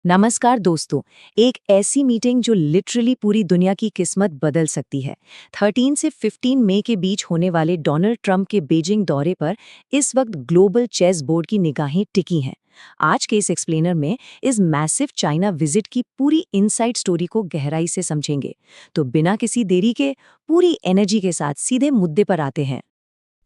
नमस्कार दोस्तों। एक ऐसी मीटिंग जो लिटरली पूरी दुनिया की किस्मत बदल सकती है। 13 से 15 मई के बीच होने वाले डोनाल्ड ट्रंप के बीजिंग दौरे पर इस वक्त ग्लोबल चेस बोर्ड की निगाहें टिकी हैं। आज के इस एक्सप्लेनर में इस मैसिव चाइना विजिट की पूरी इनसाइड स्टोरी को गहराई से समझेंगे। तो बिना किसी देरी के पूरी एनर्जी के साथ सीधे मुद्दे पर आते हैं।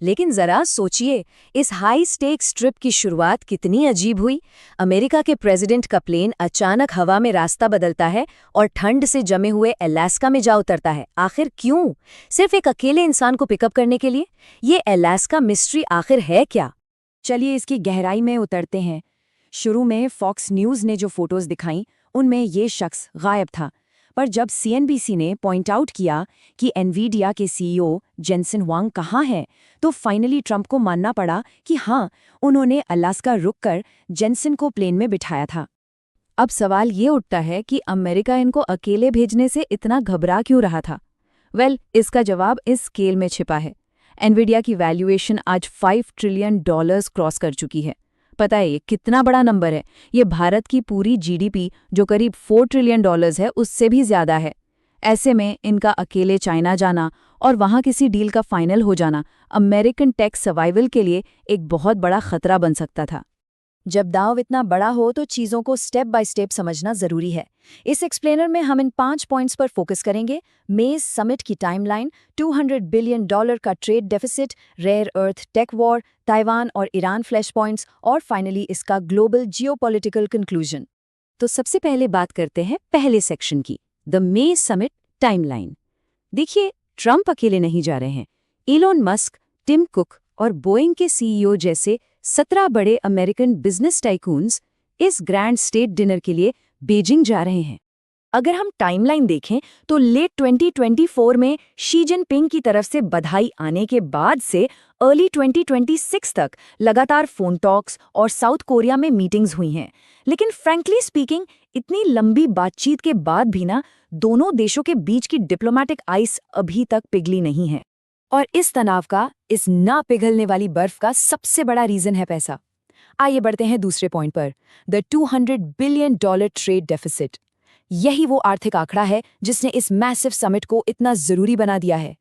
लेकिन जरा सोचिए, इस हाई स्टेक्स ट्रिप की शुरुआत कितनी अजीब हुई। अमेरिका के प्रेसिडेंट का प्लेन अचानक हवा में रास्ता बदलता है और ठंड से जमे हुए अलास्का में जा उतरता है। आखिर क्यों? सिर्फ एक अकेले इंसान को पिकअप करने के लिए? ये अलास्का मिस्ट्री आखिर है क्या? चलिए इसकी गहराई में उतरते हैं। शुरू में फॉक्स न्यूज़ ने जो फोटोज दिखाई उनमें ये शख्स गायब था, पर जब सीएनबीसी ने पॉइंट आउट किया कि एनवीडिया के सीईओ जेनसन हुआंग कहाँ हैं, तो फाइनली ट्रंप को मानना पड़ा कि हाँ, उन्होंने अलास्का रुककर जेनसन को प्लेन में बिठाया था। अब सवाल ये उठता है कि अमेरिका इनको अकेले भेजने से इतना घबरा क्यों रहा था? इसका जवाब इस स्केल में छिपा है। एनवीडिया की वैल्यूएशन आज $5 ट्रिलियन क्रॉस कर चुकी है। पता है ये कितना बड़ा नंबर है? ये भारत की पूरी जीडीपी जो करीब $4 ट्रिलियन है उससे भी ज्यादा है। ऐसे में इनका अकेले चाइना जाना और वहां किसी डील का फाइनल हो जाना अमेरिकन टेक सर्वाइवल के लिए एक बहुत बड़ा खतरा बन सकता था। जब दांव इतना बड़ा हो तो चीज़ों को स्टेप बाय स्टेप समझना ज़रूरी है। इस एक्सप्लेनर में हम इन 5 पॉइंट्स पर फोकस करेंगे। मेज समिट की टाइमलाइन, $200 बिलियन का trade deficit, rare earth tech war, Taiwan और ईरान फ्लैश पॉइंट्स और फाइनली इसका ग्लोबल जियोपॉलिटिकल कंक्लूजन। तो सबसे पहले बात करते हैं पहले सेक्शन की, द मे समिट टाइमलाइन। देखिए, ट्रंप अकेले नहीं जा रहे हैं। इलोन मस्क, टिम कुक और बोइंग के सीईओ जैसे 17 बड़े अमेरिकन बिजनेस टाइकून्स इस ग्रैंड स्टेट डिनर के लिए बीजिंग जा रहे हैं। अगर हम टाइमलाइन देखें तो लेट 2024 में शी जिनपिंग की तरफ से बधाई आने के बाद से अर्ली 2026 तक लगातार फोन टॉक्स और साउथ कोरिया में मीटिंग्स हुई हैं। लेकिन फ्रैंकली स्पीकिंग, इतनी लंबी बातचीत के बाद भी दोनों देशों के बीच की डिप्लोमैटिक आइस अभी तक पिघली नहीं है। और इस तनाव का, इस ना पिघलने वाली बर्फ का सबसे बड़ा रीजन है पैसा। आइए बढ़ते हैं दूसरे पॉइंट पर, द $200 बिलियन ट्रेड डेफिसिट। यही वो आर्थिक आंकड़ा है जिसने इस मैसिव समिट को इतना जरूरी बना दिया है।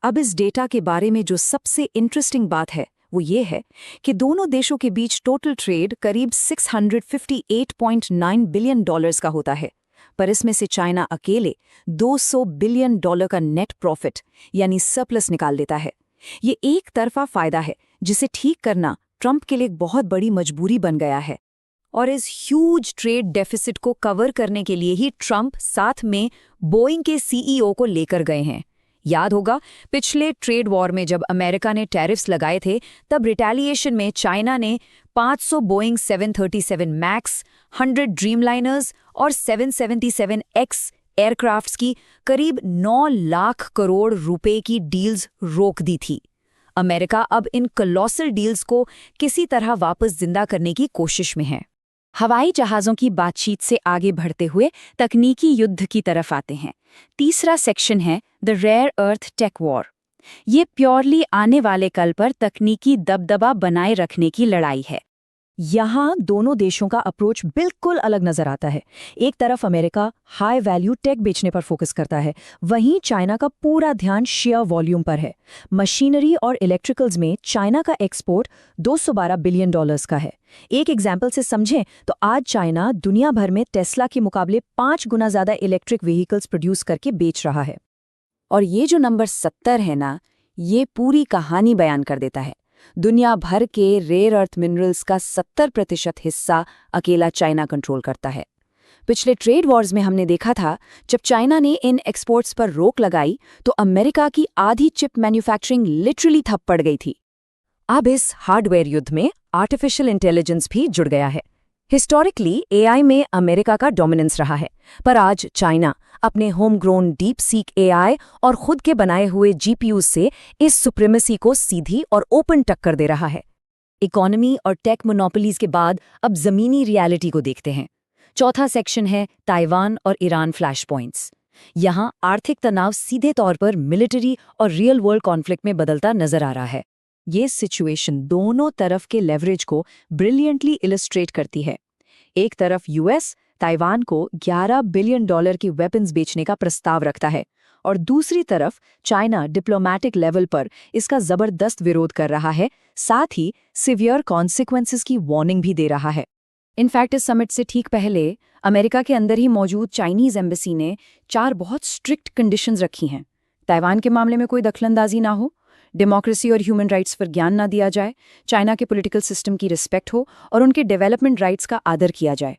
अब इस डेटा के बारे में जो सबसे इंटरेस्टिंग बात है वो ये है कि दोनों देशों के बीच टोटल ट्रेड करीब $658.9 बिलियन का होता है, पर इसमें से चाइना अकेले $200 बिलियन का नेट प्रॉफिट यानी सरप्लस निकाल लेता है। ये एक तरफा फायदा है जिसे ठीक करना ट्रंप के लिए एक बहुत बड़ी मजबूरी बन गया है। और इस ह्यूज ट्रेड डेफिसिट को कवर करने के लिए ही ट्रंप साथ में बोइंग के सीईओ को लेकर गए हैं। याद होगा, पिछले ट्रेड वॉर में जब अमेरिका ने टैरिफ्स लगाए थे, तब रिटेलिएशन में चाइना ने 500 बोइंग 737 मैक्स, 100 ड्रीमलाइनर्स और 777X एयरक्राफ्ट्स की करीब 9 लाख करोड़ रुपए की डील्स रोक दी थी। अमेरिका अब इन कॉलोसल डील्स को किसी तरह वापस जिंदा करने की कोशिश में है। हवाई जहाज़ों की बातचीत से आगे बढ़ते हुए तकनीकी युद्ध की तरफ आते हैं। तीसरा सेक्शन है the rare earth tech war. ये प्योरली आने वाले कल पर तकनीकी दबदबा बनाए रखने की लड़ाई है। यहाँ दोनों देशों का अप्रोच बिल्कुल अलग नजर आता है। एक तरफ अमेरिका हाई वैल्यू टेक बेचने पर फोकस करता है, वहीं चाइना का पूरा ध्यान शेयर वॉल्यूम पर है। मशीनरी और इलेक्ट्रिकल्स में चाइना का एक्सपोर्ट $212 बिलियन का है। एक एग्जाम्पल से समझें तो आज चाइना दुनिया भर में टेस्ला के मुकाबले 5 गुना ज्यादा इलेक्ट्रिक व्हीकल्स प्रोड्यूस करके बेच रहा है। और ये जो नंबर 70 है ना, ये पूरी कहानी बयान कर देता है। दुनिया भर के रेयर अर्थ मिनरल्स का 70% हिस्सा अकेला चाइना कंट्रोल करता है। पिछले ट्रेड वॉर्स में हमने देखा था, जब चाइना ने इन एक्सपोर्ट्स पर रोक लगाई तो अमेरिका की आधी चिप मैन्युफैक्चरिंग लिटरली ठप पड़ गई थी। अब इस हार्डवेयर युद्ध में आर्टिफिशियल इंटेलिजेंस भी जुड़ गया है। हिस्टोरिकली एआई में अमेरिका का डोमिनेंस रहा है, पर आज चाइना अपने home grown deep seek AI और खुद के बनाए हुए जीपीयू से इस सुप्रीमेसी को सीधी और ओपन टक्कर दे रहा है। इकोनॉमी और टेक मोनोपोलीज के बाद अब जमीनी रियलिटी को देखते हैं। चौथा सेक्शन है ताइवान और ईरान फ्लैश पॉइंट्स। यहाँ आर्थिक तनाव सीधे तौर पर मिलिट्री और रियल वर्ल्ड कॉन्फ्लिक्ट में बदलता नजर आ रहा है। ये सिचुएशन दोनों तरफ के लेवरेज को ब्रिलियंटली इलस्ट्रेट करती है। एक तरफ यूएस ताइवान को $11 बिलियन की वेपन्स बेचने का प्रस्ताव रखता है और दूसरी तरफ चाइना डिप्लोमैटिक लेवल पर इसका जबरदस्त विरोध कर रहा है, साथ ही सिवियर कॉन्सिक्वेंसेस की वार्निंग भी दे रहा है। इनफैक्ट इस समिट से ठीक पहले अमेरिका के अंदर ही मौजूद चाइनीज एम्बेसी ने 4 बहुत स्ट्रिक्ट कंडीशंस रखी हैं। ताइवान के मामले में कोई दखलंदाजी ना हो, डेमोक्रेसी और ह्यूमन राइट्स पर ज्ञान ना दिया जाए, चाइना के पॉलिटिकल सिस्टम की रिस्पेक्ट हो और उनके डेवलपमेंट राइट्स का आदर किया जाए।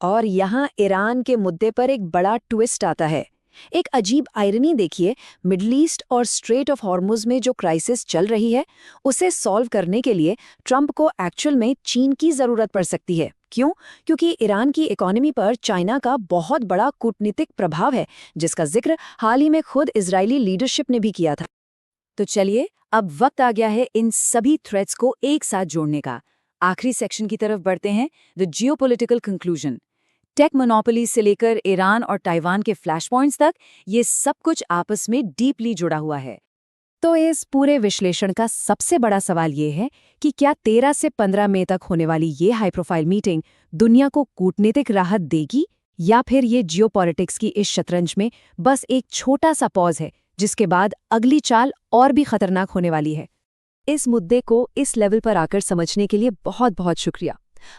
और यहाँ ईरान के मुद्दे पर एक बड़ा ट्विस्ट आता है। एक अजीब आयरनी देखिए, मिडल ईस्ट और स्ट्रेट ऑफ हॉर्मुज में जो क्राइसिस चल रही है उसे सॉल्व करने के लिए ट्रंप को एक्चुअल में चीन की जरूरत पड़ सकती है। क्यों? क्योंकि ईरान की इकोनॉमी पर चाइना का बहुत बड़ा कूटनीतिक प्रभाव है, जिसका जिक्र हाल ही में खुद इजरायली लीडरशिप ने भी किया था। तो चलिए अब वक्त आ गया है इन सभी थ्रेड्स को एक साथ जोड़ने का। आखिरी सेक्शन की तरफ बढ़ते हैं, the geopolitical conclusion. Tech monopoly से लेकर ईरान और ताइवान के फ्लैश पॉइंट्स तक ये सब कुछ आपस में डीपली जुड़ा हुआ है। तो इस पूरे विश्लेषण का सबसे बड़ा सवाल ये है कि क्या 13 से 15 मई तक होने वाली ये हाई प्रोफाइल मीटिंग दुनिया को कूटनीतिक राहत देगी, या फिर ये जियोपॉलिटिक्स की इस शतरंज में बस एक छोटा सा पॉज है जिसके बाद अगली चाल और भी खतरनाक होने वाली है। इस मुद्दे को इस लेवल पर आकर समझने के लिए बहुत बहुत शुक्रिया।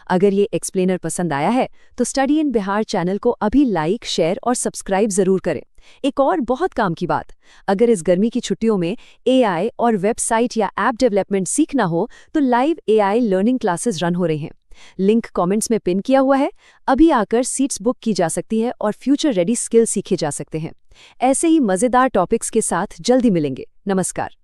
अगर ये एक्सप्लेनर पसंद आया है तो स्टडी इन बिहार चैनल को अभी लाइक, शेयर और सब्सक्राइब जरूर करें। एक और बहुत काम की बात, अगर इस गर्मी की छुट्टियों में एआई और वेबसाइट या ऐप डेवलपमेंट सीखना हो तो live AI learning classes run हो रही हैं। लिंक कमेंट्स में पिन किया हुआ है। अभी आकर सीट्स बुक की जा सकती है और फ्यूचर रेडी स्किल सीखे जा सकते हैं। ऐसे ही मजेदार टॉपिक्स के साथ जल्दी मिलेंगे। नमस्कार।